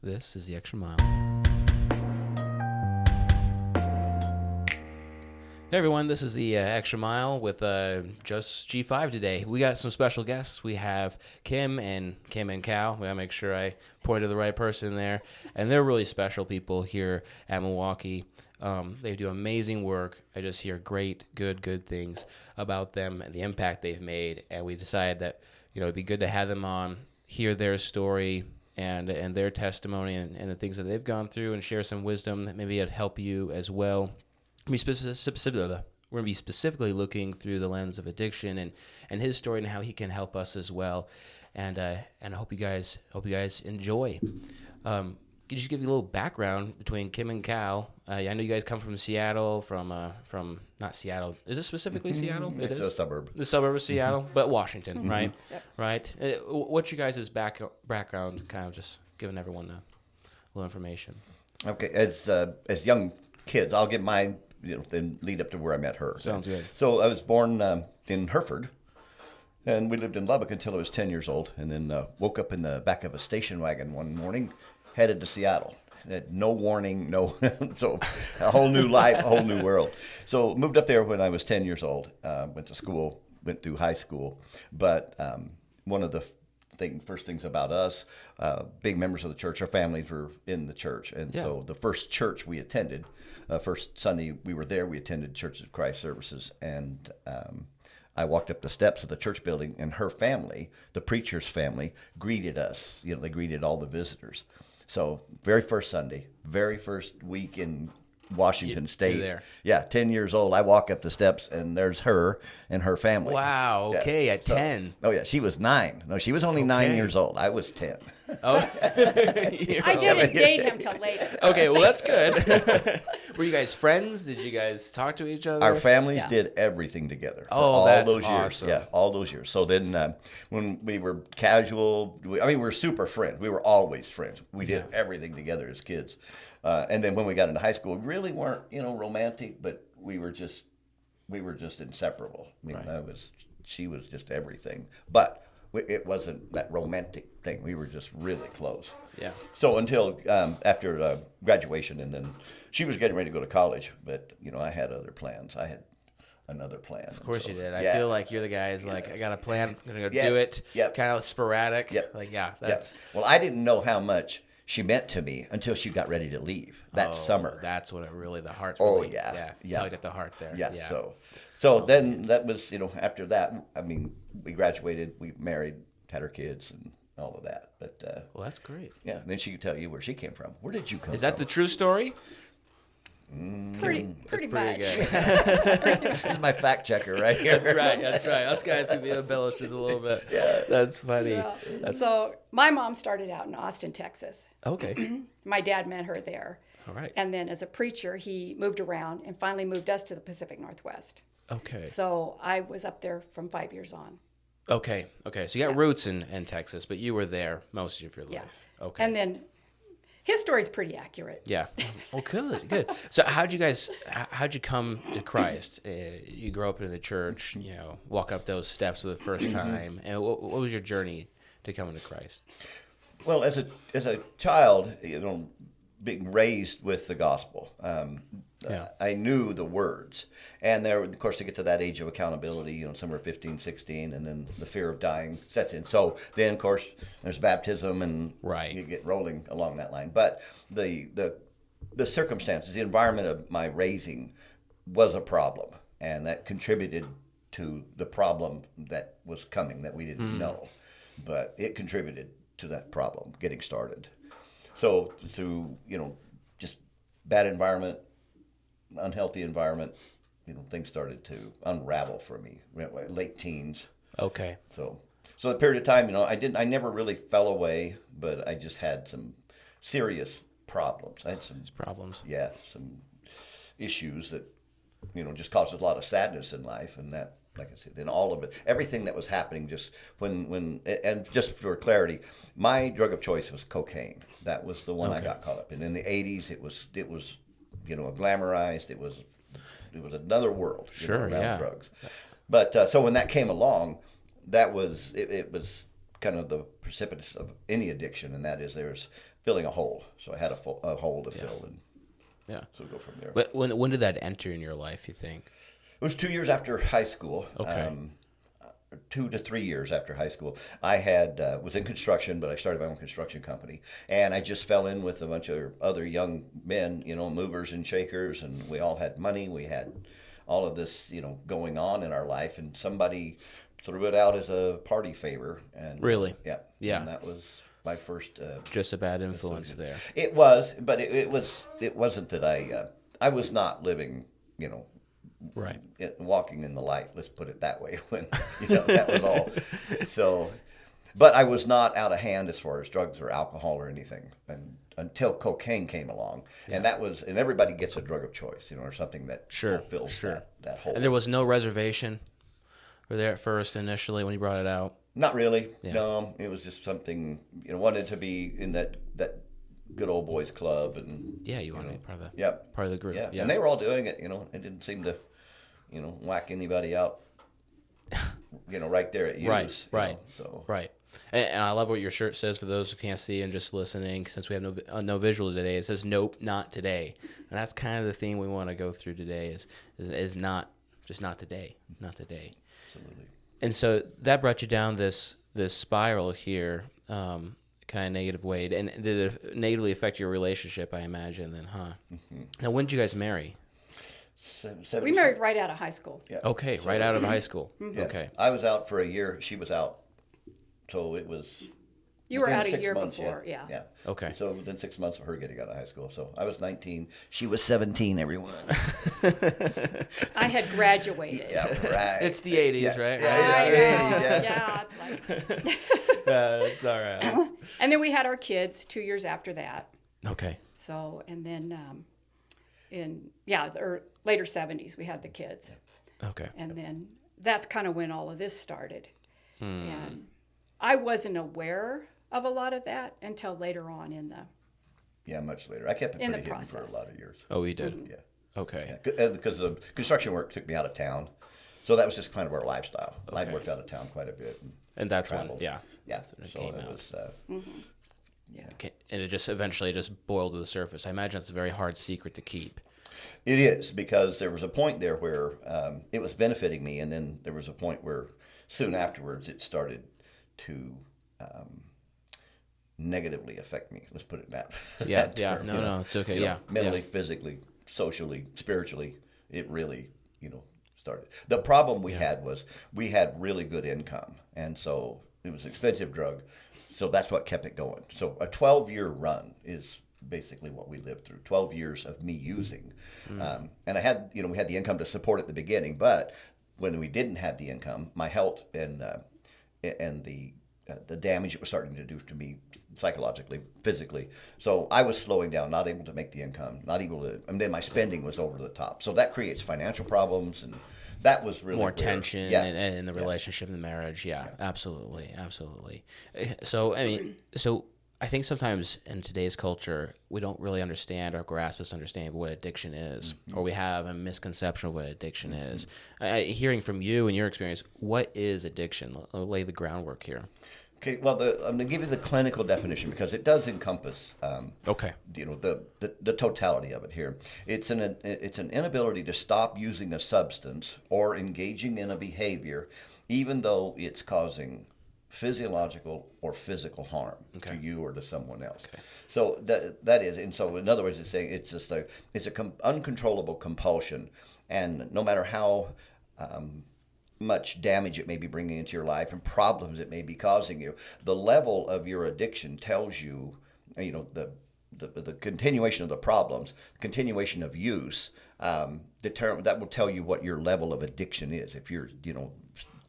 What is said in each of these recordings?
This is the Extra Mile. Hey everyone, this is the Extra Mile with just G5 today. We got some special guests. We have Kim and Cal. We gotta make sure I point to the right person there. And they're really special people here at Milwaukee. They do amazing work. I just hear great, good things about them and the impact they've made. And we decided that it'd be good to have them on, hear their story and their testimony and the things that they've gone through, and share some wisdom that maybe it'd help you as well. We're going to be specifically looking through the lens of addiction and his story and how he can help us as well. And I hope you guys enjoy. Could you just give you a little background between Kim and Cal? I know you guys come from Seattle, from not Seattle. Is it specifically Seattle? It's a suburb. The suburb of Seattle, but Washington, right? Yep. Right. What's your guys' background? Kind of just giving everyone a little information. Okay, as young kids, I'll give mine. Then lead up to where I met her. Sounds good. So I was born in Hereford, and we lived in Lubbock until I was 10 years old, and then woke up in the back of a station wagon one morning, headed to Seattle. Had no warning, so a whole new life, a whole new world. So moved up there when I was 10 years old. Went to school, went through high school, but one of the first things about us, big members of the church, our families were in the church, and so the first church we attended. First Sunday we were there, we attended Church of Christ services, and I walked up the steps of the church building, and her family, the preacher's family, greeted us. They greeted all the visitors. So very first Sunday, very first week in Washington State. You're there. Yeah, 10 years old. I walk up the steps, and there's her and her family. Wow, okay, Yeah. at 10. Oh, yeah, she was 9. No, she was only 9 years old. I was 10. Oh, I didn't date him till later. Okay, well, that's good. Were you guys friends? Did you guys talk to each other? Our families did everything together for Oh, all that's those awesome. years. Yeah, all those years. So then when we were casual, we were super friends. We were always friends. We did everything together as kids. And then when we got into high school, we really weren't, romantic, but we were just inseparable. I mean, she was just everything. But it wasn't that romantic thing. We were just really close. Yeah. So until after graduation, and then she was getting ready to go to college, but I had other plans. I had another plan. Of course you did. I Yeah. feel like you're the guy who's like, I got a plan, I'm going to go Yep. do it. Yep. Kind of sporadic. Yep. Like, yeah, Yeah. that's... Well, I didn't know how much she meant to me until she got ready to leave that summer. That's what it really, the heart's Oh, really, yeah. tugged at the heart there. Yeah. So then that was, after that, we graduated, we married, had our kids, and all of that. But Well, that's great. yeah, and then she could tell you where she came from. Where did you come Is that from? the true story? Pretty Pretty much. good. This is my fact checker right here. That's right. Us guys can be embellished just a little bit. Yeah. That's funny. Yeah. So my mom started out in Austin, Texas. Okay. My dad met her there. All right. And then as a preacher, he moved around and finally moved us to the Pacific Northwest. Okay. So I was up there from 5 years on. Okay. So you got roots in Texas, but you were there most of your Yeah. life. Okay. And then his story's pretty accurate. Yeah. Well, good. So how'd you come to Christ? You grew up in the church, walk up those steps for the first time. And what was your journey to coming to Christ? Well, as a child, being raised with the gospel, I knew the words. And there, of course, to get to that age of accountability, somewhere 15, 16, and then the fear of dying sets in. So then, of course, there's baptism, and you get rolling along that line. But the circumstances, the environment of my raising was a problem, and that contributed to the problem that was coming that we didn't know. But it contributed to that problem getting started. So through, just bad environment, unhealthy environment, things started to unravel for me, late teens. Okay. So a period of time, I never really fell away, but I just had some serious problems. I had some problems. Yeah, some issues that, just caused a lot of sadness in life, and that, like I said, in all of it, everything that was happening, just and just for clarity, my drug of choice was cocaine. That was the one I got caught up in. In the 80s, it was glamorized. It was another world. Around drugs. But so when that came along, that was it was kind of the precipitous of any addiction, and that is there's filling a hole. So I had a hole to fill, and Yeah. so go from there. When did that enter in your life, you think? It was 2 years after high school. Okay. 2 to 3 years after high school, I had was in construction, but I started my own construction company, and I just fell in with a bunch of other young men, movers and shakers, and we all had money. We had all of this, going on in our life, and somebody threw it out as a party favor. And Really? Yeah. Yeah. And that was my first. Just a bad influence there. It was, but it wasn't that I was not living, Right. walking in the light. Let's put it that way. When that was all. So, but I was not out of hand as far as drugs or alcohol or anything, and until cocaine came along, and everybody gets a drug of choice, or something that fulfills that hole. And there was no reservation. Were there at first initially when you brought it out? Not really. Yeah. No, it was just something wanted to be in that good old boys club, and Yeah, you wanted to be part of the Yep. part of the group. Yeah. Yeah. And they were all doing it. It didn't seem to, whack anybody out. Right there at use. Right. So. Right. And I love what your shirt says for those who can't see and just listening, since we have no visual today. It says, "Nope, not today." And that's kind of the theme we want to go through today is not today, not today. Absolutely. And so that brought you down this spiral here, kind of negative way. And did it negatively affect your relationship, I imagine, then, huh? Mm-hmm. Now, when did you guys marry? We married right out of high school. Yeah. Okay, right out of high school. Mm-hmm. Yeah. Okay. I was out for a year. She was out. So it was. You were within out a 6 year months, before, yeah. Yeah. Okay. So within 6 months of her getting out of high school. So I was 19. She was 17, everyone. I had graduated. Yeah, right. It's the 80s, Yeah. right? Yeah, it's like. It's all right. And then we had our kids 2 years after that. Okay. So, and then the later 70s, we had the kids. Okay. And then that's kind of when all of this started. And I wasn't aware of a lot of that until later on in the. Yeah, much later. I kept it In pretty the hidden for a process. lot of years. Oh, you did? Yeah. Okay. Yeah, because the construction work took me out of town. So that was just kind of our lifestyle. I Okay. worked out of town quite a bit. And that's when, traveled. yeah. Yeah. That's when it So came it out. was, Okay. And it just eventually just boiled to the surface. I imagine it's a very hard secret to keep. it is, because there was a point there where it was benefiting me, and then there was a point where soon afterwards it started to negatively affect me. Let's put it that. Yeah, that yeah. term, No, it's okay. Yeah. Mentally, physically, socially, spiritually, it really, started. The problem we had was we had really good income, and so it was an expensive drug. So that's what kept it going. So a 12-year run is basically what we lived through. 12 years of me using, and I had, we had the income to support at the beginning, but when we didn't have the income, my health and the damage it was starting to do to me psychologically, physically. So I was slowing down, not able to make the income, not able to, and then my spending was over the top. So that creates financial problems, and that was really More where- tension yeah. in the relationship, in the marriage. Yeah, absolutely. So, I think sometimes in today's culture, we don't really understand or grasp this understanding of what addiction is, or we have a misconception of what addiction is. Hearing from you and your experience, what is addiction? I'll lay the groundwork here. Okay, well, I'm going to give you the clinical definition because it does encompass, Okay. the totality of it here. It's an inability to stop using a substance or engaging in a behavior, even though it's causing physiological or physical harm to you or to someone else. Okay. So that is, and so in other words, it's saying it's just uncontrollable compulsion, and no matter how much damage it may be bringing into your life and problems it may be causing you, the level of your addiction tells you, the continuation of the problems, continuation of use, that will tell you what your level of addiction is. If you're,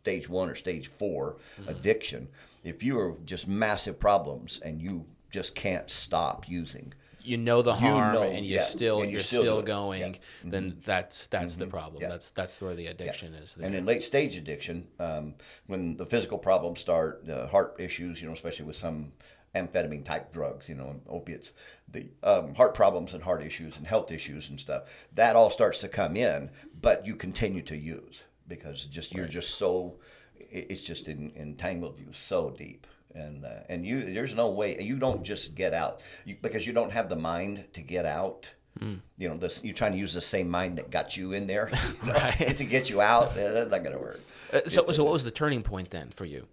stage 1 or stage 4 addiction, if you are just massive problems and you just can't stop using, The harm, and you're do still it. going, Yeah. then that's the problem. Yeah. That's where the addiction is. There. And in late stage addiction, when the physical problems start, heart issues, especially with some amphetamine type drugs, opiates, the heart problems and heart issues and health issues and stuff, that all starts to come in, but you continue to use because you're just so, it's just entangled you so deep. And there's no way you don't just get out because you don't have the mind to get out. You know, you're trying to use the same mind that got you in there, you know, Right. to get you out. That's not going to work. So what was the turning point then for you?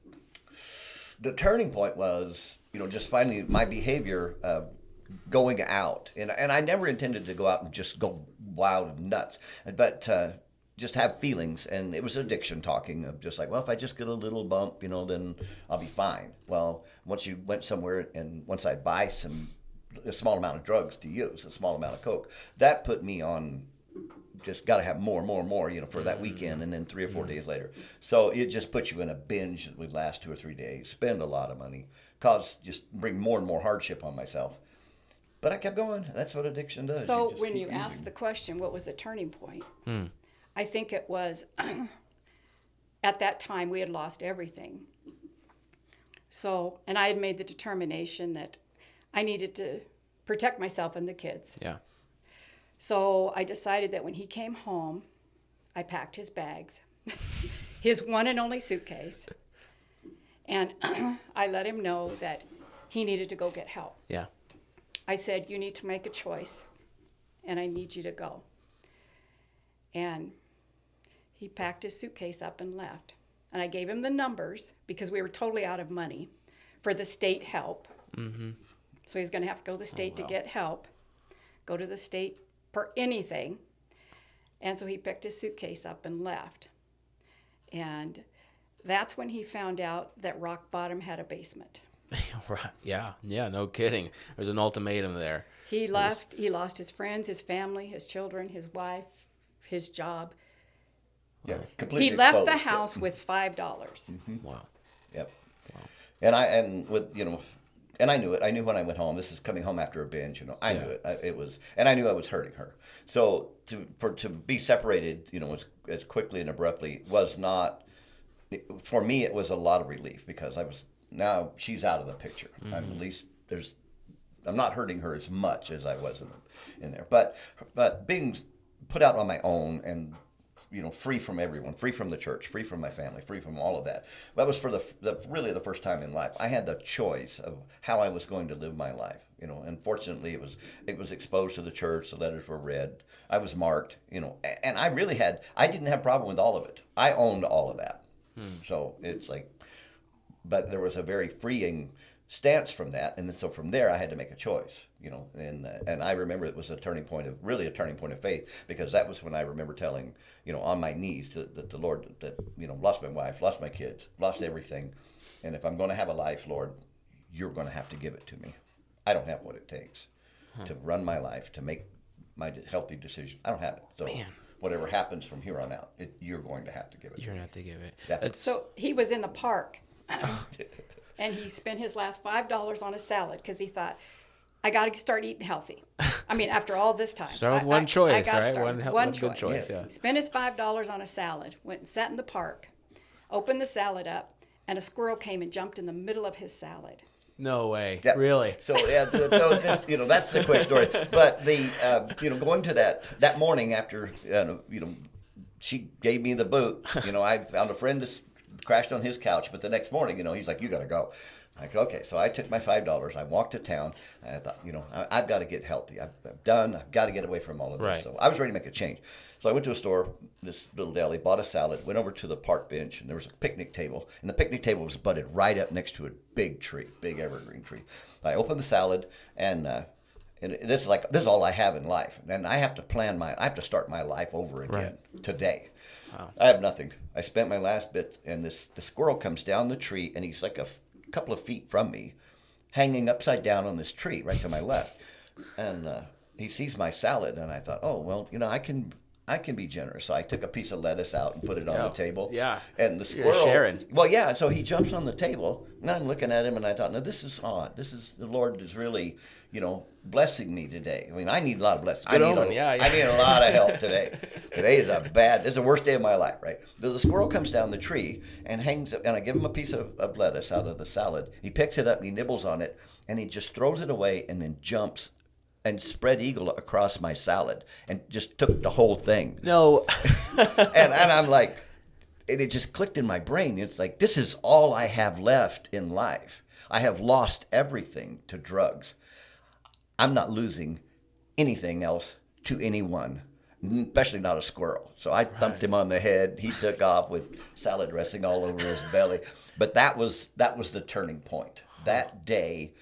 The turning point was, you know, just finally my behavior going out, and I never intended to go out and just go wild and nuts, but just have feelings, and it was addiction talking of just like, well, if I just get a little bump, you know, then I'll be fine. Well, once you went somewhere, and once I buy a small amount of drugs to use, a small amount of coke, that put me on. Just got to have more, you know, for that weekend, and then 3 or 4 days later. So it just puts you in a binge that would last 2 or 3 days, spend a lot of money, bring more and more hardship on myself. But I kept going. That's what addiction does. So just when keep you using. asked the question, what was the turning point? I think it was at that time we had lost everything. So, and I had made the determination that I needed to protect myself and the kids. Yeah. So I decided that when he came home, I packed his bags, his one and only suitcase, and I let him know that he needed to go get help. Yeah. I said, you need to make a choice, and I need you to go. And he packed his suitcase up and left. And I gave him the numbers, because we were totally out of money, for the state help. Mm-hmm. So he's going to have to go to the state to get help, go to the state for anything. And so he picked his suitcase up and left. And that's when he found out that Rock Bottom had a basement. Right. Yeah. Yeah. No kidding. There's an ultimatum there. He left. He lost his friends, his family, his children, his wife, his job. Yeah, completely. He left the exposed. house with $5. Wow. Yep. Wow. And I knew it. I knew when I went home. This is coming home after a binge. You know, I knew it. And I knew I was hurting her. So to be separated, you know, as quickly and abruptly was not. For me, it was a lot of relief because now she's out of the picture. At least I'm not hurting her as much as I was in there. But being put out on my own and, you know, free from everyone, free from the church, free from my family, free from all of that. That was for really the first time in life. I had the choice of how I was going to live my life, you know. And fortunately, it was exposed to the church. The letters were read. I was marked, you know. And I didn't have a problem with all of it. I owned all of that. So it's like, but there was a very freeing stance from that, and so from there I had to make a choice, you know, and I remember it was a turning point of faith, because that was when I remember telling, you know, on my knees that the Lord, that, you know, lost my wife, lost my kids, lost everything, and if I'm going to have a life, Lord, you're going to have to give it to me. I don't have what it takes to run my life, to make my healthy decision. I don't have it. So whatever happens from here on out, you're going to have to give it. You're going to have to give it. Yeah. So he was in the park, and he spent his last $5 on a salad because he thought, I got to start eating healthy. I mean, after all this time. Start with one choice, gotta right? start with One good choice, yeah. Spent his $5 on a salad, went and sat in the park, opened the salad up, and a squirrel came and jumped in the middle of his salad. No way. Yeah. Really? So this, you know, that's the quick story. But you know, going to that morning after, you know, she gave me the boot. You know, I found a friend that crashed on his couch. But the next morning, you know, he's like, "You got to go." I'm like, okay. So I took my $5. I walked to town, and I thought, you know, I've got to get healthy. I'm done. I've got to get away from all of this. Right. So I was ready to make a change. So I went to a store, this little deli, bought a salad, went over to the park bench, and there was a picnic table. And the picnic table was butted right up next to a big tree, big evergreen tree. I opened the salad, and this is all I have in life. And I have to start my life over again today. Wow. I have nothing. I spent my last bit, and the squirrel comes down the tree, and he's like a couple of feet from me, hanging upside down on this tree right to my left. And he sees my salad, and I thought, oh, well, you know, I can be generous. So I took a piece of lettuce out and put it on the table. Yeah. And the squirrel. You're sharing. Well, yeah. So he jumps on the table, and I'm looking at him, and I thought, no, this is odd. The Lord is really, you know, blessing me today. I mean, I need a lot of blessings. I need a lot of help today. Today is it's the worst day of my life, right? The squirrel comes down the tree and hangs up, and I give him a piece of lettuce out of the salad. He picks it up and he nibbles on it, and he just throws it away and then jumps and spread eagle across my salad and just took the whole thing. No. and I'm like, and it just clicked in my brain. It's like, this is all I have left in life. I have lost everything to drugs. I'm not losing anything else to anyone, especially not a squirrel. So I thumped him on the head. He took off with salad dressing all over his belly. But that was the turning point. That day,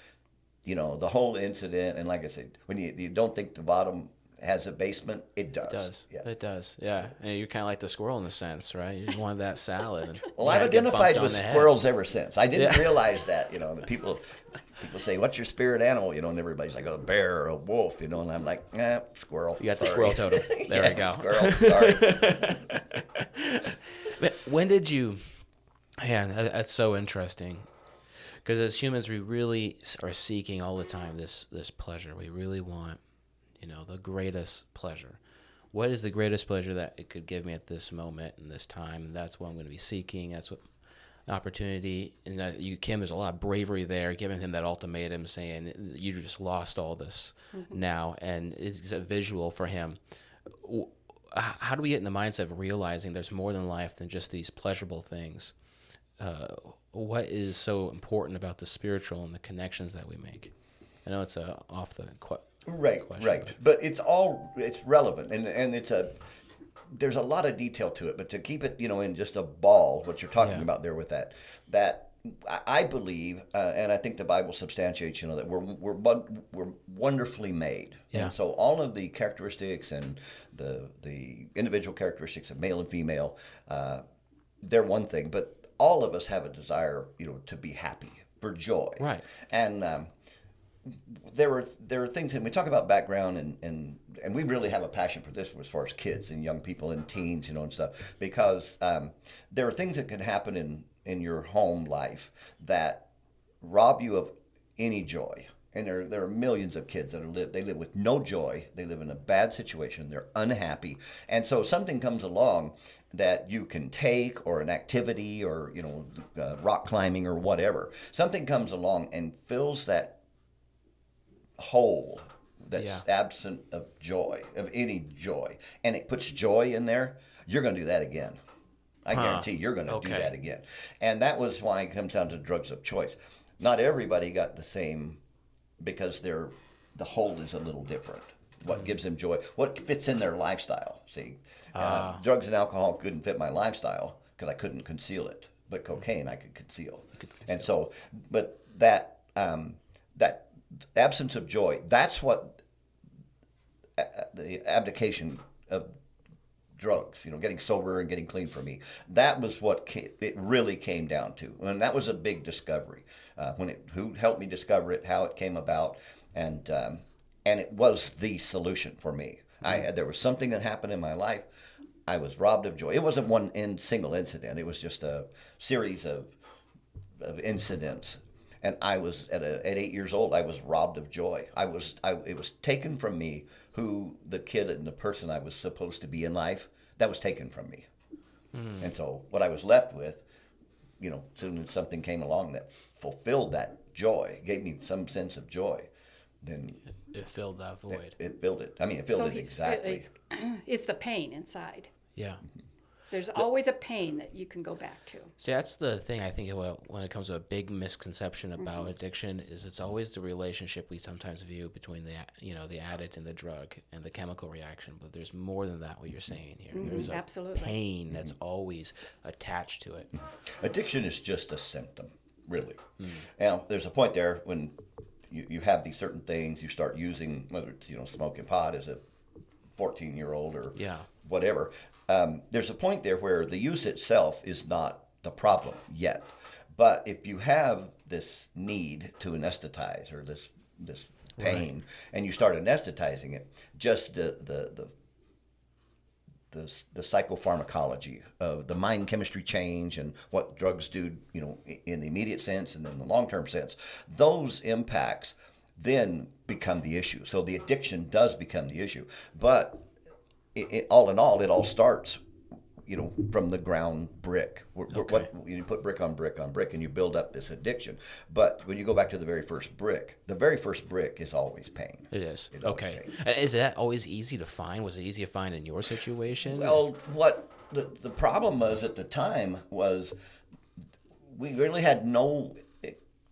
the whole incident, and like I said, when you don't think the bottom has a basement, it does. It does. Yeah. It does. Yeah. And you're kind of like the squirrel in a sense, right? You just wanted that salad. And Well, you I've had to get identified bumped with on the head. squirrels ever since. I didn't Yeah. realize that, that people say, "What's your spirit animal?" And everybody's like, "A bear or a wolf," and I'm like, squirrel. You got the Sorry. squirrel totem. There Yeah, we go. Squirrel. Sorry. When did you? Man, that's so interesting. Because as humans, we really are seeking all the time this pleasure. We really want, the greatest pleasure. What is the greatest pleasure that it could give me at this moment and this time? And that's what I'm going to be seeking. That's what opportunity. And Kim, there's a lot of bravery there, giving him that ultimatum, saying you just lost all this now, and it's a visual for him. How do we get in the mindset of realizing there's more than life than just these pleasurable things? What is so important about the spiritual and the connections that we make? I know it's off the Right. But it's relevant, and there's a lot of detail to it. But to keep it, in just a ball, what you're talking about there with that I believe, and I think the Bible substantiates, that we're wonderfully made. Yeah. And so all of the characteristics and the individual characteristics of male and female, they're one thing, but all of us have a desire, to be happy, for joy. Right. And there are things, and we talk about background, and we really have a passion for this as far as kids and young people and teens, and stuff, because there are things that can happen in your home life that rob you of any joy. And there are millions of kids that live with no joy. They live in a bad situation. They're unhappy. And so something comes along that you can take, or an activity, or, rock climbing or whatever. Something comes along and fills that hole that's absent of joy, of any joy. And it puts joy in there. You're going to do that again. I guarantee you're going to do that again. And that was why it comes down to drugs of choice. Not everybody got the same, because the hole is a little different. What gives them joy? What fits in their lifestyle? See, drugs and alcohol couldn't fit my lifestyle because I couldn't conceal it. But cocaine I could conceal. And so, but that absence of joy, that's what the abdication of drugs, getting sober and getting clean for me, that was what it really came down to. And that was a big discovery. Who helped me discover it, how it came about, and it was the solution for me. There was something that happened in my life. I was robbed of joy. It wasn't one single incident. It was just a series of incidents. And I was at 8 years old. I was robbed of joy. It was taken from me. Who the kid and the person I was supposed to be in life, that was taken from me. And so what I was left with, as soon as something came along that fulfilled that joy, gave me some sense of joy, then it filled that void. It filled it. I mean, it filled it exactly. It's the pain inside. Yeah. There's always a pain that you can go back to. See, that's the thing I think about when it comes to a big misconception about addiction, is it's always the relationship we sometimes view between the addict and the drug and the chemical reaction. But there's more than that, what you're saying here. There's a pain that's always attached to it. Addiction is just a symptom, really. Now, there's a point there when you have these certain things, you start using, whether it's, smoking pot as a 14-year-old or whatever. There's a point there where the use itself is not the problem yet. But if you have this need to anesthetize, or this pain, and you start anesthetizing it, just the psychopharmacology of the mind chemistry change and what drugs do, in the immediate sense and then the long-term sense, those impacts then become the issue. So the addiction does become the issue. But all in all, it all starts, from the ground brick. You put brick on brick on brick, and you build up this addiction. But when you go back to the very first brick is always pain. It is. It's always Okay. pain. Is that always easy to find? Was it easy to find in your situation? Well, what the problem was at the time was we really had no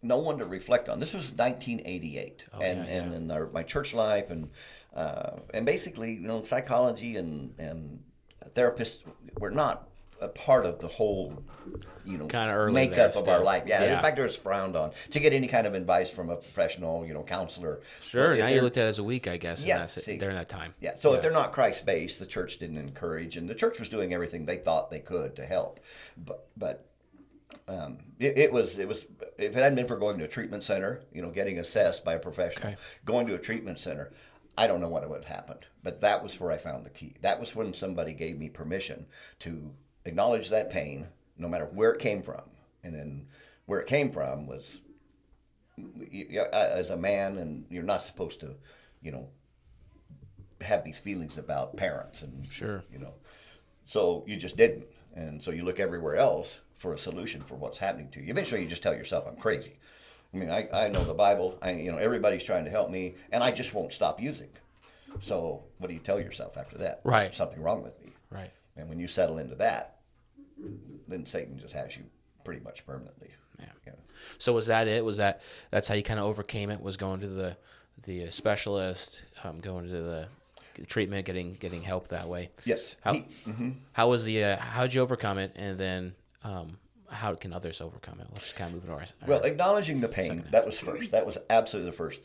no one to reflect on. This was 1988, and in my church life, and basically, psychology and therapists were not a part of the whole, kind of early makeup of there our still. life. Yeah, in fact, it was frowned on to get any kind of advice from a professional, counselor. Sure. Well, now if you looked at it as a weak, I guess. Yeah, And that's see. during that time. Yeah. So if they're not Christ-based, the church didn't encourage, and the church was doing everything they thought they could to help. But it was if it hadn't been for going to a treatment center, getting assessed by a professional, going to a treatment center, I don't know what would have happened. But that was where I found the key. That was when somebody gave me permission to acknowledge that pain, no matter where it came from, and then where it came from was, as a man, and you're not supposed to, have these feelings about parents, and Sure. so you just didn't, and so you look everywhere else for a solution for what's happening to you. Eventually, you just tell yourself, "I'm crazy." I mean, I know the Bible. Everybody's trying to help me, and I just won't stop using. So what do you tell yourself after that? Right. There's something wrong with me. Right. And when you settle into that, then Satan just has you pretty much permanently. Yeah. So was that it? That's how you kind of overcame it? Was going to the specialist, going to the treatment, getting help that way? Yes. How was how'd you overcome it, and then how can others overcome it? Let's just kind of move it on. Well, acknowledging the pain, that was first. That was absolutely the first.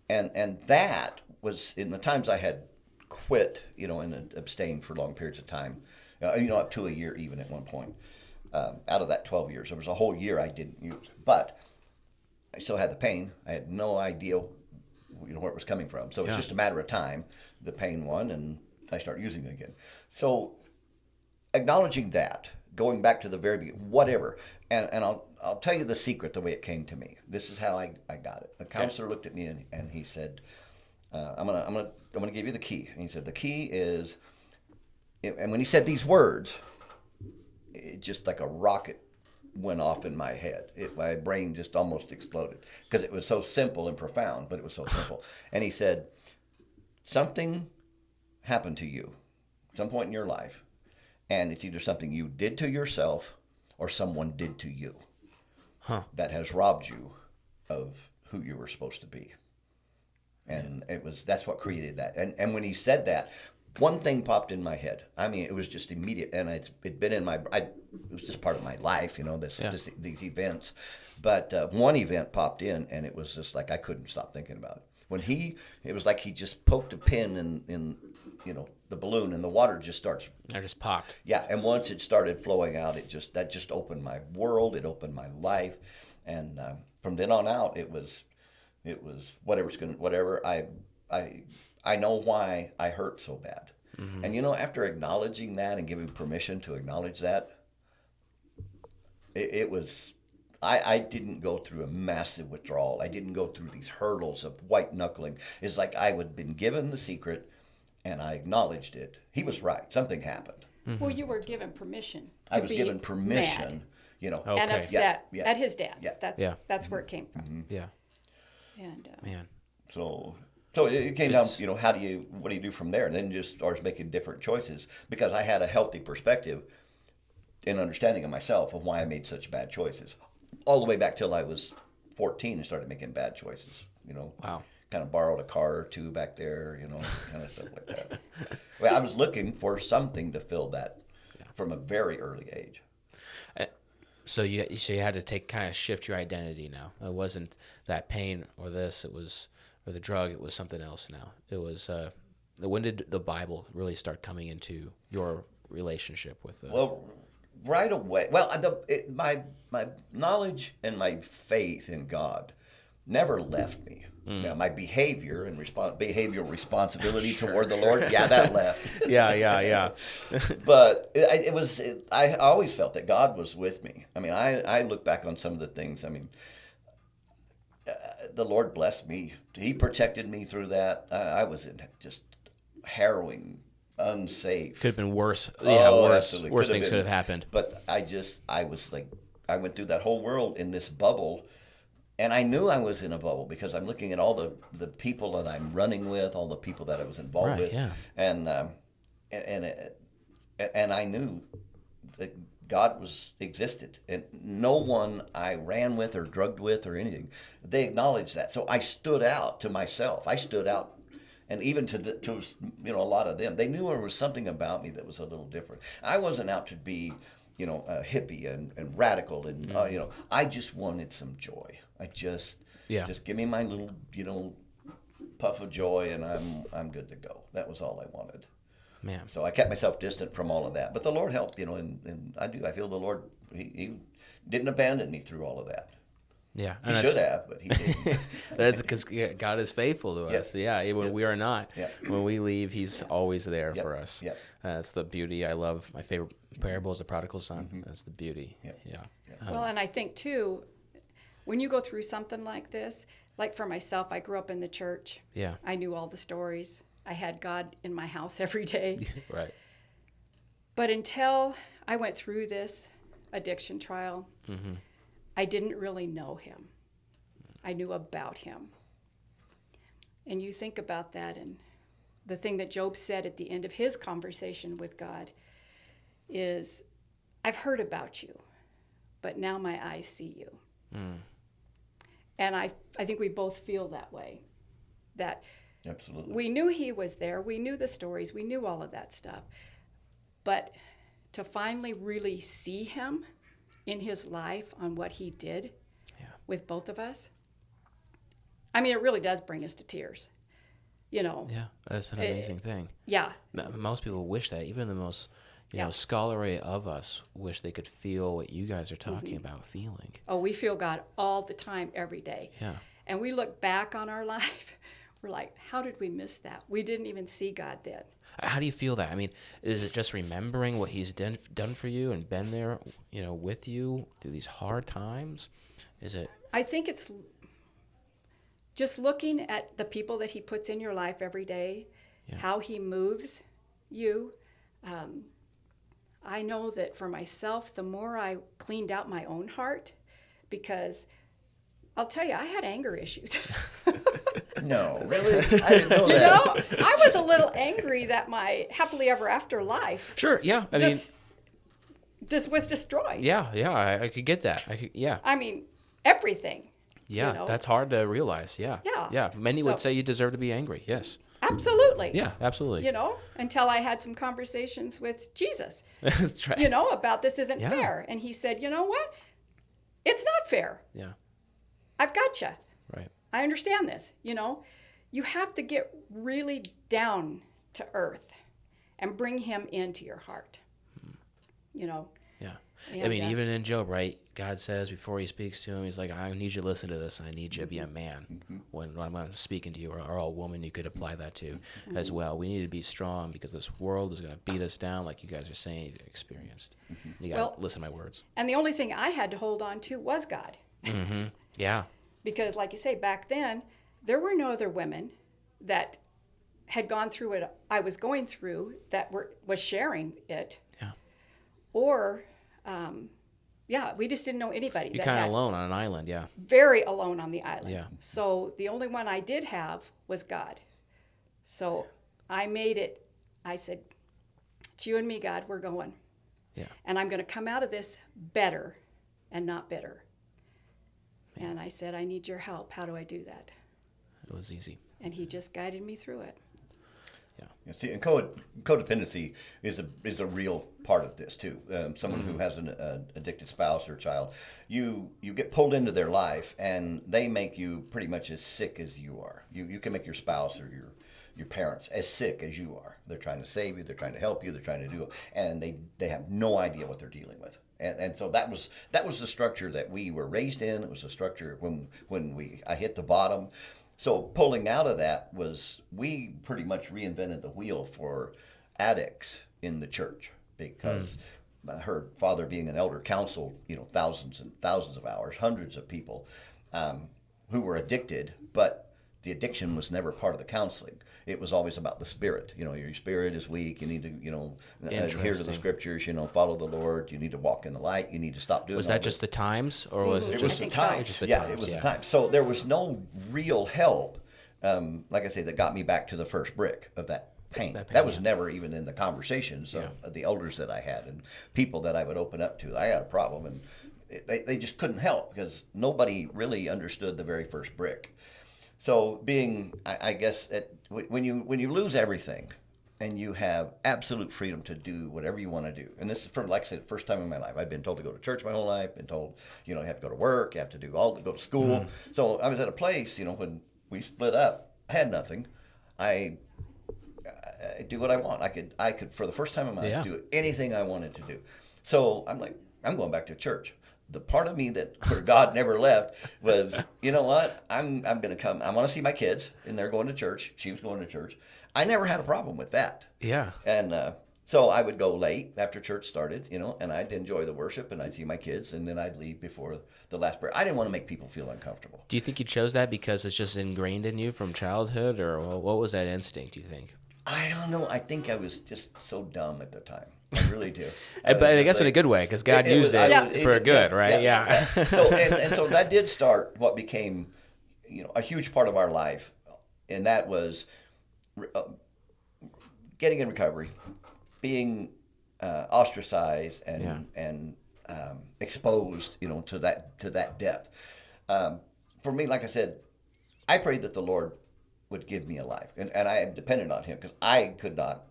And that was in the times I had quit, and abstained for long periods of time, up to a year even at one point. Out of that 12 years, there was a whole year I didn't use. But I still had the pain. I had no idea, where it was coming from. So it's just a matter of time. The pain won, and I start using it again. So acknowledging that, going back to the very beginning, whatever. And I'll tell you the secret, the way it came to me. This is how I got it. The counselor looked at me and he said, I'm gonna give you the key. And he said, the key is, and when he said these words, it just like a rocket went off in my head. My brain just almost exploded because it was so simple and profound, but it was so simple. And he said, something happened to you at some point in your life, and it's either something you did to yourself or someone did to you that has robbed you of who you were supposed to be. And that's what created that. And when he said that, one thing popped in my head. I mean, it was just immediate, and it'd been it was just part of my life, these events. But one event popped in, and it was just like I couldn't stop thinking about it. It was like he just poked a pin in the balloon, and the water just starts. I just popped. Yeah, and once it started flowing out, that just opened my world. It opened my life, and from then on out, it was whatever. I know why I hurt so bad. Mm-hmm. And after acknowledging that and giving permission to acknowledge that, it was, I didn't go through a massive withdrawal. I didn't go through these hurdles of white knuckling. It's like I had been given the secret and I acknowledged it. He was right. Something happened. Mm-hmm. Well, you were given permission to I was given permission, mad, and upset at his dad. Yeah. That's where it came from. Mm-hmm. Yeah. And Man. So it came down, what do you do from there? And then just starts making different choices, because I had a healthy perspective and understanding of myself of why I made such bad choices, all the way back till I was 14 and started making bad choices. Wow. Kind of borrowed a car or two back there, kind of stuff like that. Well, I was looking for something to fill that from a very early age. So you had to kind of shift your identity now. It wasn't that pain or this. It was, or the drug. It was something else now. It was. When did the Bible really start coming into your relationship with? Well, right away. Well, my knowledge and my faith in God never left me. Now, my behavior and behavioral responsibility toward the Lord, that left. Yeah. But I always felt that God was with me. I mean, I look back on some of the things. I mean, the Lord blessed me. He protected me through that. I was in just harrowing, unsafe. Could have been worse. Yeah, Absolutely. Worse things could have happened. But I was like, I went through that whole world in this bubble. And I knew I was in a bubble because I'm looking at all the people that I'm running with, all the people that I was involved with, yeah. and I knew that God existed, and no one I ran with or drugged with or anything, they acknowledged that. So I stood out to myself. I stood out, and even to a lot of them, they knew there was something about me that was a little different. I wasn't out to be, a hippie and radical, and I just wanted some joy. Just give me my little, puff of joy, and I'm good to go. That was all I wanted. Man. So I kept myself distant from all of that. But the Lord helped, and I feel the Lord, he didn't abandon me through all of that. Yeah. He should have, but he didn't. That's because God is faithful to us. Yeah, when we are not. Yep. When we leave, he's always there for us. Yep. That's the beauty. I love my favorite parable is the prodigal son. That's the beauty. Yep. Yeah. Well, and I think, too, when you go through something like this, like for myself, I grew up in the church. Yeah. I knew all the stories. I had God in my house every day. Right. But until I went through this addiction trial, I didn't really know him. I knew about him. And you think about that, and the thing that Job said at the end of his conversation with God is, I've heard about you, but now my eyes see you. And I think we both feel that way, that Absolutely. we knew he was there. We knew the stories. We knew all of that stuff. But to finally really see him in his life on what he did with both of us, I mean, it really does bring us to tears. Yeah, that's an amazing thing. Yeah. Most people wish that. Even the most, scholarly of us wish they could feel what you guys are talking about feeling. Oh, we feel God all the time, every day. Yeah. And we look back on our life. We're like, how did we miss that? We didn't even see God then. How do you feel that? I mean, is it just remembering what he's done for you and been there, with you through these hard times? Is it? I think it's just looking at the people that he puts in your life every day, how he moves you. I know that for myself, the more I cleaned out my own heart, because I'll tell you, I had anger issues. No, really? I didn't know that. I was a little angry that my happily ever after life Sure, yeah. I mean, just was destroyed. Yeah, I could get that. I mean, everything. Yeah, that's hard to realize. Yeah. Yeah. Many would say you deserve to be angry. Yes. Absolutely. Yeah, absolutely. Until I had some conversations with Jesus, That's right. about this isn't fair. And he said, you know what? It's not fair. Yeah. I've got you. Right. I understand this. You have to get really down to earth and bring him into your heart. Yeah. And, I mean, even in Job, right? God says before he speaks to him, he's like, I need you to listen to this. I need you to be a man when I'm speaking to you, or a woman you could apply that to as well. We need to be strong because this world is going to beat us down like you guys are saying you've experienced. You got to listen to my words. And the only thing I had to hold on to was God. Yeah. Because like you say, back then, there were no other women that had gone through what I was going through that was sharing it. Yeah. Or, we just didn't know anybody. You're kind of alone on an island, yeah. Very alone on the island. Yeah. So the only one I did have was God. So I made it, I said, it's you and me, God, we're going. Yeah. And I'm going to come out of this better and not bitter. And I said, I need your help. How do I do that? It was easy. And he just guided me through it. Yeah. See, and codependency is a real part of this too. Someone who has an addicted spouse or child, you get pulled into their life, and they make you pretty much as sick as you are. You can make your spouse or your parents as sick as you are. They're trying to save you. They're trying to help you. They're trying to do it, and they have no idea what they're dealing with. And so that was the structure that we were raised in. It was the structure when I hit the bottom. So pulling out of that was, we pretty much reinvented the wheel for addicts in the church, because her father being an elder counseled, thousands and thousands of hours, hundreds of people who were addicted, but the addiction was never part of the counseling. It was always about the spirit. Your spirit is weak. You need to, adhere to the scriptures. Follow the Lord. You need to walk in the light. You need to stop doing. Was that just the times, or was it just the times? It was the times. So there was no real help. Like I say, that got me back to the first brick of that pain. That pain, That was yeah. never even in the conversations Yeah. of the elders that I had and people that I would open up to. I had a problem, and they just couldn't help because nobody really understood the very first brick. So being, I guess, when you lose everything and you have absolute freedom to do whatever you want to do, and this is, for, like I said, first time in my life. I've been told to go to church my whole life, been told, you have to go to work, you have to go to school. So I was at a place, when we split up, I had nothing. I do what I want. I could for the first time in my life do anything I wanted to do. So I'm like, I'm going back to church. The part of me that where God never left was, you know what? I'm going to come. I want to see my kids, and they're going to church. She was going to church. I never had a problem with that. Yeah. And so I would go late after church started, and I'd enjoy the worship, and I'd see my kids, and then I'd leave before the last prayer. I didn't want to make people feel uncomfortable. Do you think you chose that because it's just ingrained in you from childhood, or what was that instinct, do you think? I don't know. I think I was just so dumb at the time. I really do. But I guess in a good way, because God used it for good, right? Yeah. So and so that did start what became, a huge part of our life, and that was getting in recovery, being ostracized and exposed, to that depth. For me, like I said, I prayed that the Lord would give me a life, and I depended on Him because I could not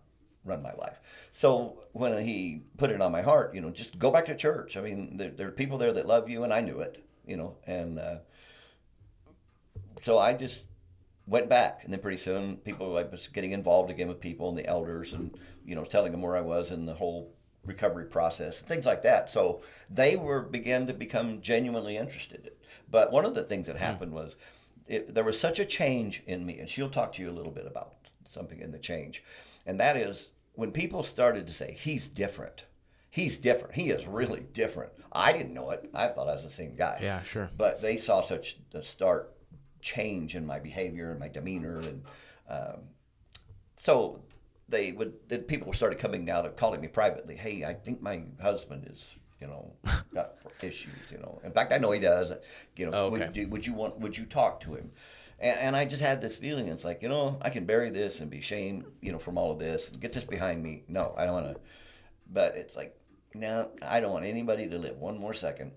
run my life. So when He put it on my heart, just go back to church. I mean, there are people there that love you, and I knew it, and so I just went back, and then pretty soon I was getting involved again with people and the elders, and telling them where I was in the whole recovery process and things like that. So they began to become genuinely interested. But one of the things that happened was there was such a change in me, and she'll talk to you a little bit about something in the change, and that is when people started to say, he's different. He's different. He is really different. I didn't know it. I thought I was the same guy. Yeah, sure. But they saw such a stark change in my behavior and my demeanor, and so people started coming out and calling me privately. Hey, I think my husband is, got issues. In fact, I know he does. Okay. Would you talk to him? And I just had this feeling. It's like, I can bury this and be shamed, from all of this and get this behind me. No, I don't want to. But it's like, no, I don't want anybody to live one more second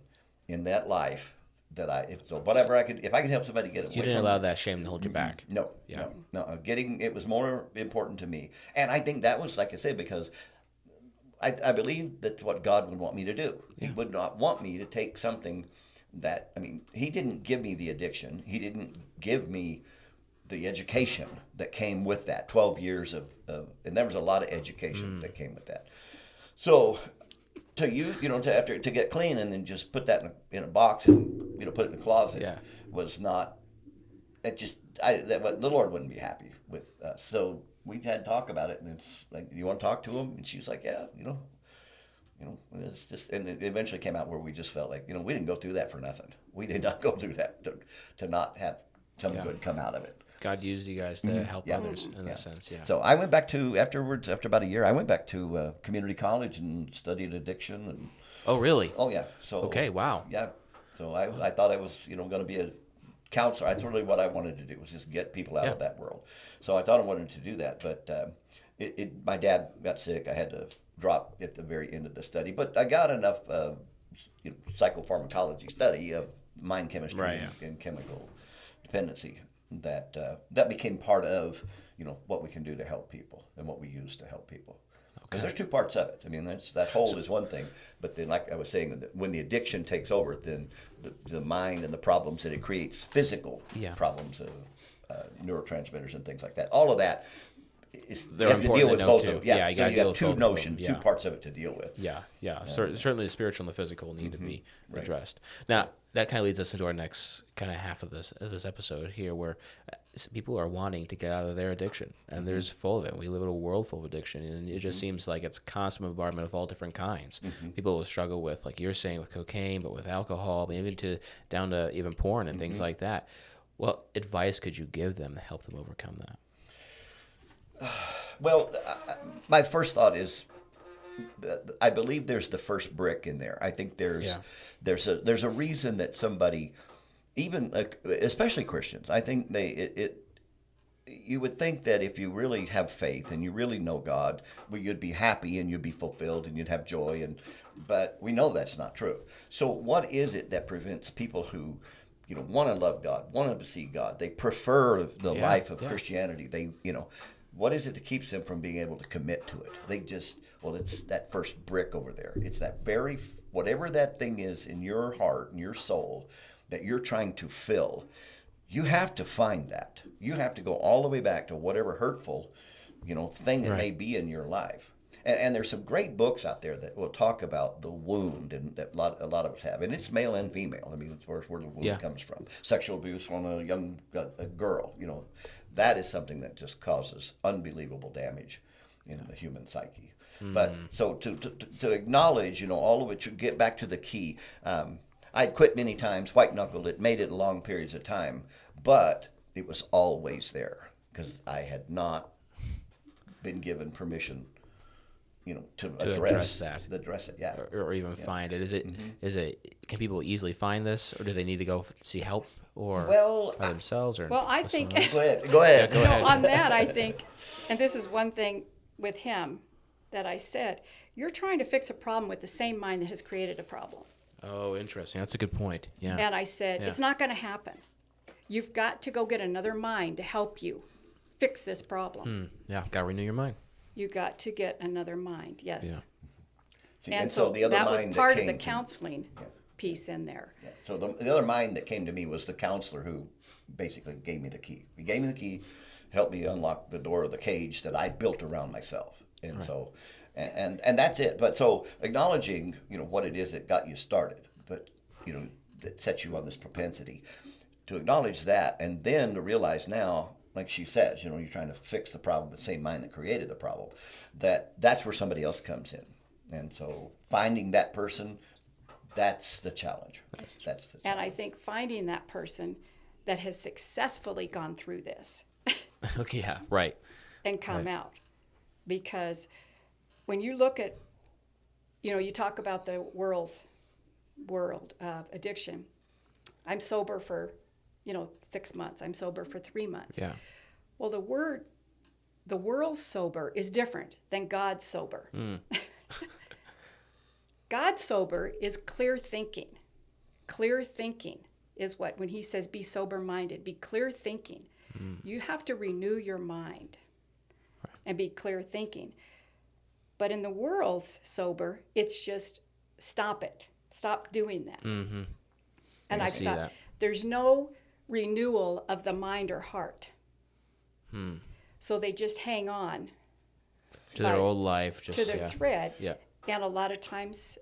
in that life that if I can help somebody get away from You didn't allow that shame to hold you back. No, Yeah. no. It was more important to me. And I think that was, like I said, because I believe that's what God would want me to do. Yeah. He would not want me to take something that, He didn't give me the addiction. He didn't give me the education that came with that. 12 years of and there was a lot of education that came with that. So to get clean and then just put that in a box and put it in a closet was not. The Lord wouldn't be happy with us. So we had to talk about it, and it's like, you want to talk to him? And she was like, yeah, it's just, and it eventually came out where we just felt like, we didn't go through that for nothing. We did not go through that to not have some good come out of it. God used you guys to help others in that sense, yeah. So I went back to, after about a year, I went back to community college and studied addiction. And Oh, really? Oh, yeah. So okay, wow. Yeah. So I thought I was, going to be a counselor. That's really what I wanted to do, was just get people out of that world. So I thought I wanted to do that, but my dad got sick. I had to drop at the very end of the study, but I got enough psychopharmacology study of mind chemistry and chemical dependency that became part of what we can do to help people and what we use to help people. Because there's two parts of it. That whole is one thing, but then, like I was saying, when the addiction takes over, then the mind and the problems that it creates, physical problems of neurotransmitters and things like that, all of that is, you have to deal with both of them. Yeah, so you have two parts of it to deal with. Yeah. Certainly the spiritual and the physical need to be addressed. Now, that kind of leads us into our next kind of half of this episode here, where people are wanting to get out of their addiction, and there's full of it. We live in a world full of addiction, and it just seems like it's a constant bombardment of all different kinds. People will struggle with, like you're saying, with cocaine, but with alcohol, even down to even porn and things like that. What advice could you give them to help them overcome that? Well, my first thought is, I believe there's the first brick in there. I think there's a reason that somebody, even especially Christians, I think you would think that if you really have faith and you really know God, well, you'd be happy and you'd be fulfilled and you'd have joy. But we know that's not true. So what is it that prevents people who, want to love God, want to see God? They prefer the life of Christianity. What is it that keeps them from being able to commit to it? It's that first brick over there. It's that whatever that thing is in your heart and your soul that you're trying to fill. You have to find that. You have to go all the way back to whatever hurtful, thing it may be in your life. And there's some great books out there that will talk about the wound, and that a lot of us have, and it's male and female. I mean, it's where the wound comes from. Sexual abuse on a young a girl, that is something that just causes unbelievable damage in the human psyche. But so to acknowledge, all of it, you get back to the key. I'd quit many times, white-knuckled it, made it long periods of time, but it was always there because I had not been given permission, to address it, yeah. Or even find it. Is it, can people easily find this, or do they need to go see help or by themselves? Or I think, Go ahead. Go ahead. on that, I think, and this is one thing with him that I said, you're trying to fix a problem with the same mind that has created a problem. Oh, interesting. That's a good point. Yeah. And I said, it's not going to happen. You've got to go get another mind to help you fix this problem. Yeah, got to renew your mind. You got to get another mind, yes. Yeah. See, And so the other that was mind part that of the came to- counseling piece in there. Yeah. So the other mind that came to me was the counselor who basically gave me the key. He gave me the key, helped me unlock the door of the cage that I built around myself. And so, and that's it. But so acknowledging, what it is that got you started, but, that sets you on this propensity, to acknowledge that, and then to realize now, like she says, you're trying to fix the problem, the same mind that created the problem, that's where somebody else comes in. And so finding that person, that's the challenge. That's the challenge. And I think finding that person that has successfully gone through this Okay, yeah, right. and come out. Because when you look at, you talk about the world of addiction. I'm sober for, 6 months. I'm sober for 3 months. Yeah. Well, the world's sober is different than God's sober. God's sober is clear thinking. Clear thinking is when he says be sober-minded, be clear thinking. You have to renew your mind and be clear thinking. But in the world's sober, it's just stop it. Stop doing that. Mm-hmm. And I I've see thought, that. there's no renewal of the mind or heart. Hmm. So they just hang on To their old life. Just to their thread. Yeah. And a lot of times,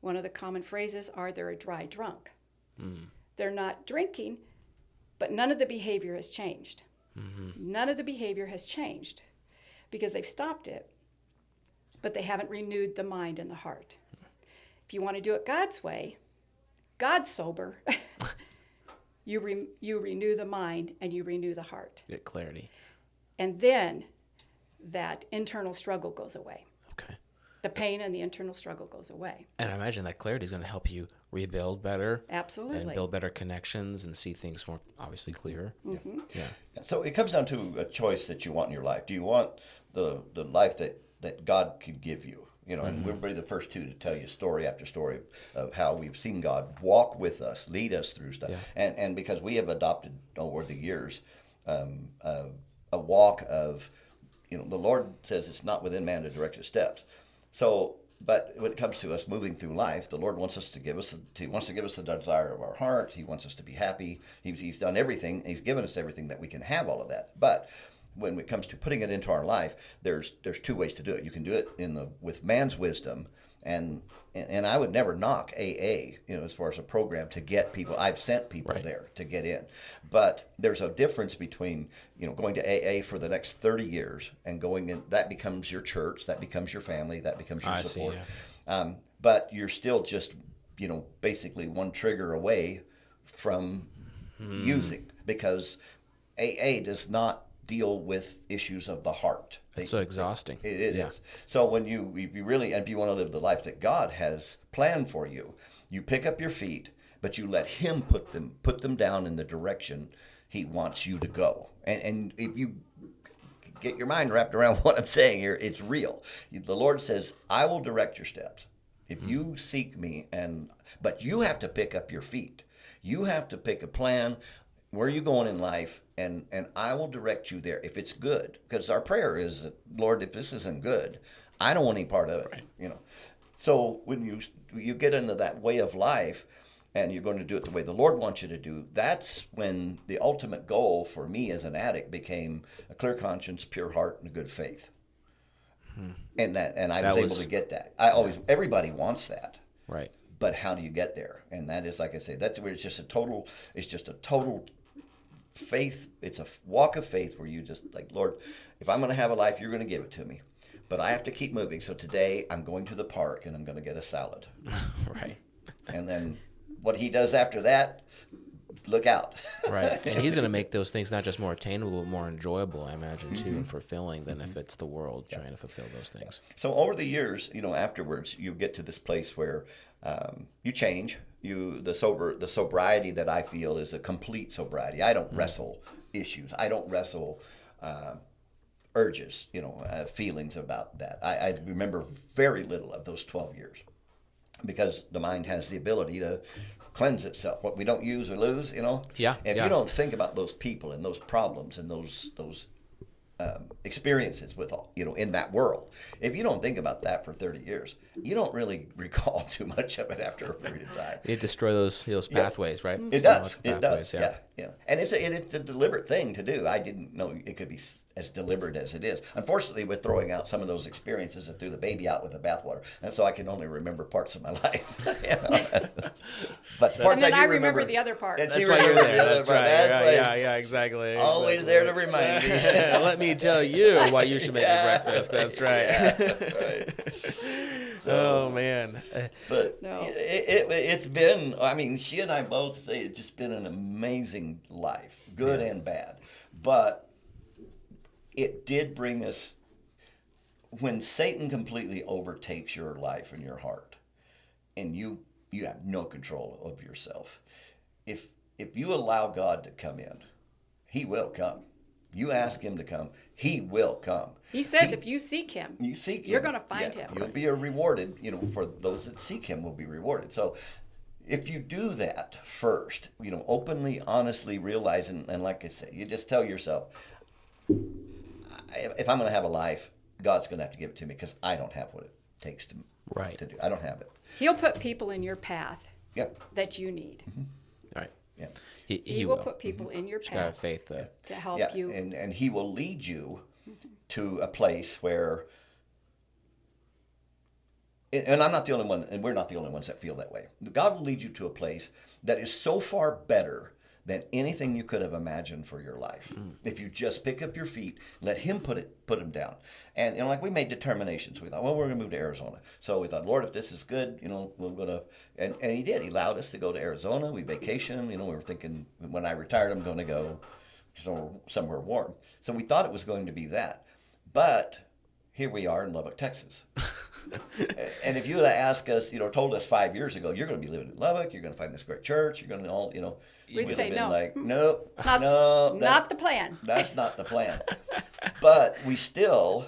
one of the common phrases are they're a dry drunk. They're not drinking, but none of the behavior has changed. None of the behavior has changed because they've stopped it, but they haven't renewed the mind and the heart. If you want to do it God's way, God's sober, you renew the mind and you renew the heart. Get clarity. And then that internal struggle goes away. Okay. The pain and the internal struggle goes away. And I imagine that clarity is going to help you rebuild better. Absolutely. And build better connections and see things more obviously clearer. Mm-hmm. Yeah. So it comes down to a choice that you want in your life. Do you want the life that God could give you? And we'll be the first two to tell you story after story of how we've seen God walk with us, lead us through stuff. Yeah. And because we have adopted over the years a walk of, the Lord says it's not within man to direct his steps. So, but when it comes to us moving through life, the Lord wants He wants to give us the desire of our heart. He wants us to be happy. He's done everything. He's given us everything that we can have all of that. But when it comes to putting it into our life, there's two ways to do it. You can do it with man's wisdom, and I would never knock AA, as far as a program to get people. I've sent people there to get in, but there's a difference between going to AA for the next 30 years and going in. That becomes your church, that becomes your family, that becomes your support. See, yeah. But you're still just basically one trigger away from using, because AA does not deal with issues of the heart. It's so exhausting. It is. So when you really, and if you want to live the life that God has planned for you, you pick up your feet, but you let Him put them down in the direction He wants you to go. And if you get your mind wrapped around what I'm saying here, it's real. The Lord says, I will direct your steps. If you seek me, but you have to pick up your feet. You have to pick a plan. Where are you going in life? And I will direct you there if it's good. Because our prayer is, Lord, if this isn't good, I don't want any part of it. Right. So when you get into that way of life, and you're going to do it the way the Lord wants you to do, that's when the ultimate goal for me as an addict became a clear conscience, pure heart, and a good faith. And I was able to get that. Everybody wants that. Right. But how do you get there? And that is, like I say, that's where it's just a total faith. It's a walk of faith where you just like, Lord, if I'm going to have a life, you're going to give it to me. But I have to keep moving. So today I'm going to the park and I'm going to get a salad. Right. And then what he does after that, look out. Right. And he's going to make those things not just more attainable, but more enjoyable, I imagine, too, and fulfilling than if it's the world trying to fulfill those things. So over the years, afterwards, you get to this place where you change. The sobriety that I feel is a complete sobriety. I don't wrestle issues. I don't wrestle urges, feelings about that. I remember very little of those 12 years because the mind has the ability to cleanse itself. What we don't use or lose, Yeah. If you don't think about those people and those problems and those experiences with all, in that world, if you don't think about that for 30 years, you don't really recall too much of it after a period of time. It destroys those pathways, right? It does. It does. Yeah. And it's a deliberate thing to do. I didn't know it could be as deliberate as it is. Unfortunately, we're throwing out some of those experiences and threw the baby out with the bathwater, and so I can only remember parts of my life. But the parts and then I do remember the other part. That's why you're there. That's right. Yeah, exactly. Always there to remind me. Let me tell you why you should make me breakfast. That's right. Right. Oh, man. But No. it's been, she and I both say it's just been an amazing life, good and bad. But it did bring us, when Satan completely overtakes your life and your heart, and you have no control of yourself, if you allow God to come in, he will come. You ask him to come, he will come. He says if you seek him, you're going to find him. You'll be rewarded, for those that seek him will be rewarded. So if you do that first, openly, honestly realizing, and like I say, you just tell yourself, if I'm going to have a life, God's going to have to give it to me because I don't have what it takes to do. I don't have it. He'll put people in your path Yep. that you need. Right. Yeah. He will put people in your Just gotta have path faith. to help Yeah. you. And he will lead you to a place where, and I'm not the only one, and we're not the only ones that feel that way. God will lead you to a place that is so far better than anything you could have imagined for your life. If you just pick up your feet, let him put them down. And like we made determinations. We thought, well, we're going to move to Arizona. So we thought, Lord, if this is good, we're going to, and he did. He allowed us to go to Arizona. We vacationed. We were thinking when I retired, I'm going to go somewhere warm. So we thought it was going to be that. But here we are in Lubbock, Texas. And if you had asked us, told us 5 years ago, you're going to be living in Lubbock, you're going to find this great church, you're going to all, We'd say been no. like, nope, Not the plan. That's not the plan. But we still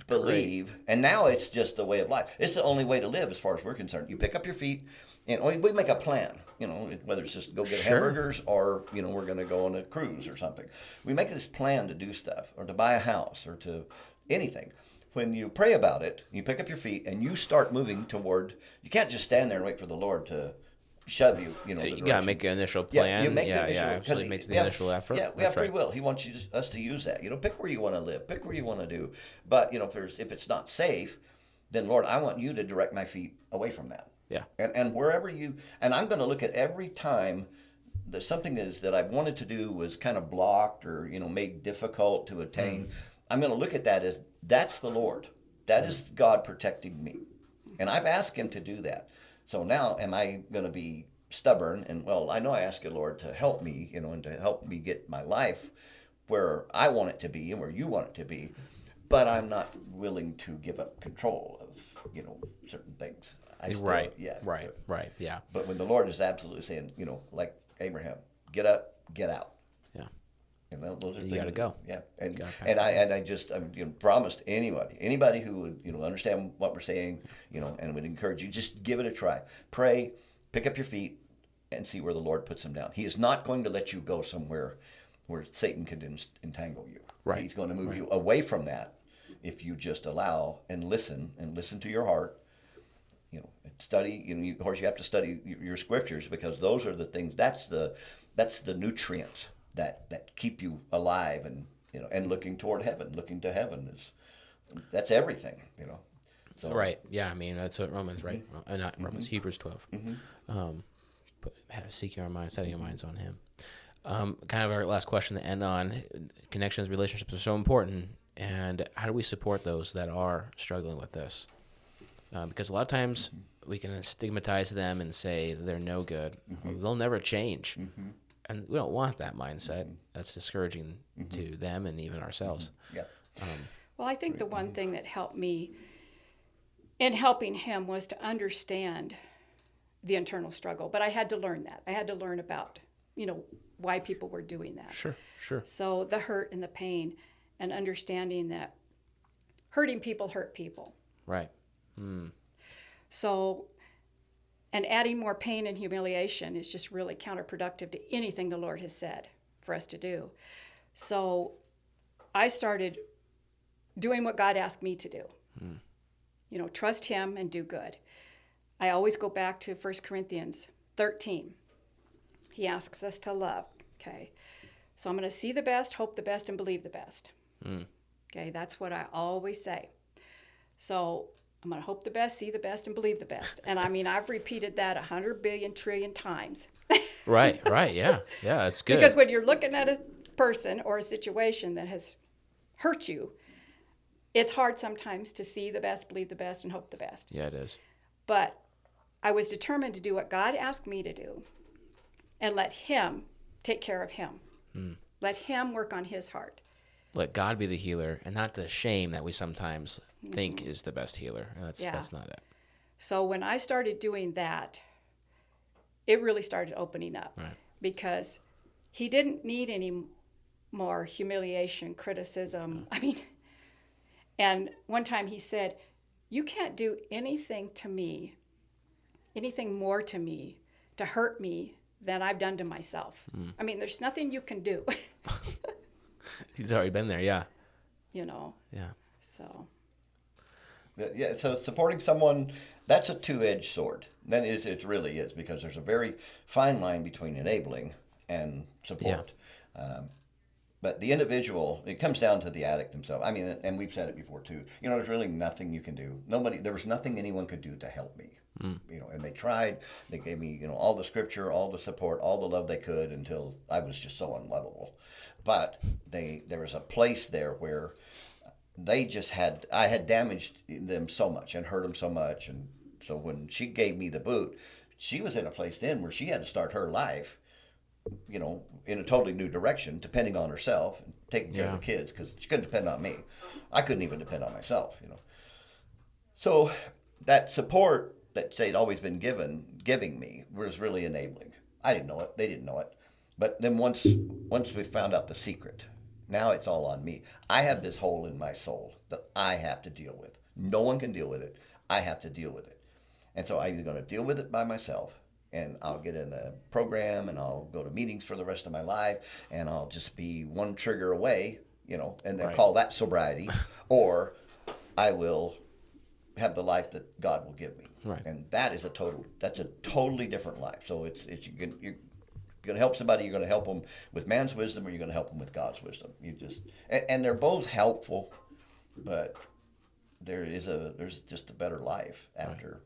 believe, and now it's just a way of life. It's the only way to live as far as we're concerned. You pick up your feet, and we make a plan, whether it's just go get hamburgers or, we're going to go on a cruise or something. We make this plan to do stuff or to buy a house or to anything. When you pray about it, you pick up your feet and you start moving toward, you can't just stand there and wait for the Lord to shove you, you got to make an initial plan. You make the initial, absolutely make the initial effort. Yeah, we have free will. He wants us to use that. Pick where you want to live, pick where you want to do. But, if it's not safe, then Lord, I want you to direct my feet away from that. Yeah. And wherever and I'm going to look at every time there's something that I've wanted to do was kind of blocked or, made difficult to attain. I'm going to look at that as that's the Lord. That is God protecting me. And I've asked him to do that. So now am I going to be stubborn? And I know I ask you, Lord, to help me, and to help me get my life where I want it to be and where you want it to be. But I'm not willing to give up control of, certain things. Right. But when the Lord is absolutely saying, like Abraham, get up, get out. Yeah. And those are You things got to go. Yeah, and Gotta pack I just promised anybody who would understand what we're saying, and would encourage you, just give it a try. Pray, pick up your feet, and see where the Lord puts them down. He is not going to let you go somewhere where Satan can entangle you. Right. He's going to move Right. you away from that if you just allow and listen to your heart. Study. Of course, you have to study your scriptures, because those are the things. That's the nutrients that keep you alive, and looking toward heaven. Looking to heaven that's everything. So Right. Yeah. I mean, that's what Romans, right? Not Romans, Hebrews 12. But seek your mind, setting your minds on Him. Kind of our last question to end on. Connections, relationships are so important, and how do we support those that are struggling with this? Because a lot of times we can stigmatize them and say they're no good. They'll never change. And we don't want that mindset. That's discouraging to them and even ourselves. Yeah. Well, I think the one thing that helped me in helping him was to understand the internal struggle. But I had to learn that. I had to learn about, why people were doing that. Sure. So the hurt and the pain, and understanding that hurting people hurt people. Right. So, and adding more pain and humiliation is just really counterproductive to anything the Lord has said for us to do. So I started doing what God asked me to do. Trust Him and do good. I always go back to 1 Corinthians 13. He asks us to love, okay? So I'm going to see the best, hope the best, and believe the best. Okay, that's what I always say. So I'm going to hope the best, see the best, and believe the best. And I mean, I've repeated that 100 billion trillion times. Right. Yeah, it's good. Because when you're looking at a person or a situation that has hurt you, it's hard sometimes to see the best, believe the best, and hope the best. Yeah, it is. But I was determined to do what God asked me to do and let Him take care of him. Let Him work on his heart. Let God be the healer, and not the shame that we sometimes think is the best healer. And that's not it. So when I started doing that, it really started opening up. Right. Because he didn't need any more humiliation, criticism. I mean, and one time he said, "You can't do anything to me, anything more to me, to hurt me than I've done to myself." I mean, there's nothing you can do. He's already been there, yeah. Yeah. So. Yeah, so supporting someone, that's a two-edged sword. It really is, because there's a very fine line between enabling and support. Yeah. But the individual, it comes down to the addict himself. I mean, and we've said it before too. There's really nothing you can do. There was nothing anyone could do to help me. And they tried. They gave me, all the scripture, all the support, all the love they could, until I was just so unlovable. But there was a place there where I had damaged them so much and hurt them so much. And so when she gave me the boot, she was in a place then where she had to start her life, in a totally new direction, depending on herself and taking care of the kids, because she couldn't depend on me. I couldn't even depend on myself, So that support that they'd always been giving me was really enabling. I didn't know it. They didn't know it. But then once we found out the secret, now it's all on me. I have this hole in my soul that I have to deal with. No one can deal with it. I have to deal with it. And so I'm either going to deal with it by myself, and I'll get in the program, and I'll go to meetings for the rest of my life, and I'll just be one trigger away, and then call that sobriety, or I will have the life that God will give me. Right. And that's a totally different life. So you're going to help somebody, you're going to help them with man's wisdom, or you're going to help them with God's wisdom. And they're both helpful, but there's just a better life after.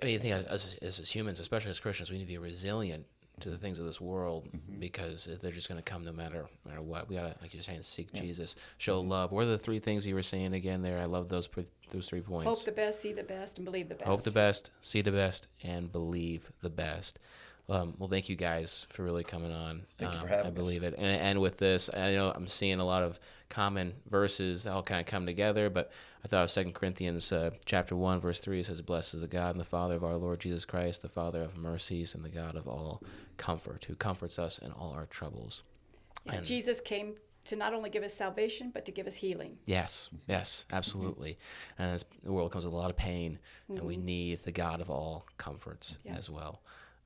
I mean, I think as humans, especially as Christians, we need to be resilient to the things of this world, because they're just going to come no matter what. We got to, like you're saying, seek Jesus, show love. What are the three things you were saying again there? I love those 3 points. Hope the best, see the best, and believe the best. Hope the best, see the best, and believe the best. Well, thank you guys for really coming on. Thank you for having us. I believe it. And with this, I know I'm seeing a lot of common verses that all kind of come together, but I thought of 2 Corinthians chapter 1, verse 3. It says, "Blessed is the God and the Father of our Lord Jesus Christ, the Father of mercies and the God of all comfort, who comforts us in all our troubles." Yeah, Jesus came to not only give us salvation, but to give us healing. Yes, yes, absolutely. And the world comes with a lot of pain, and we need the God of all comforts as well.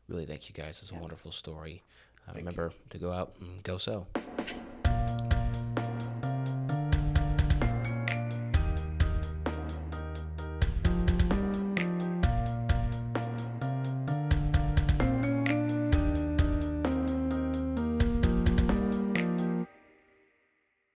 Really, thank you guys. It's a wonderful story. Remember to go out and go so.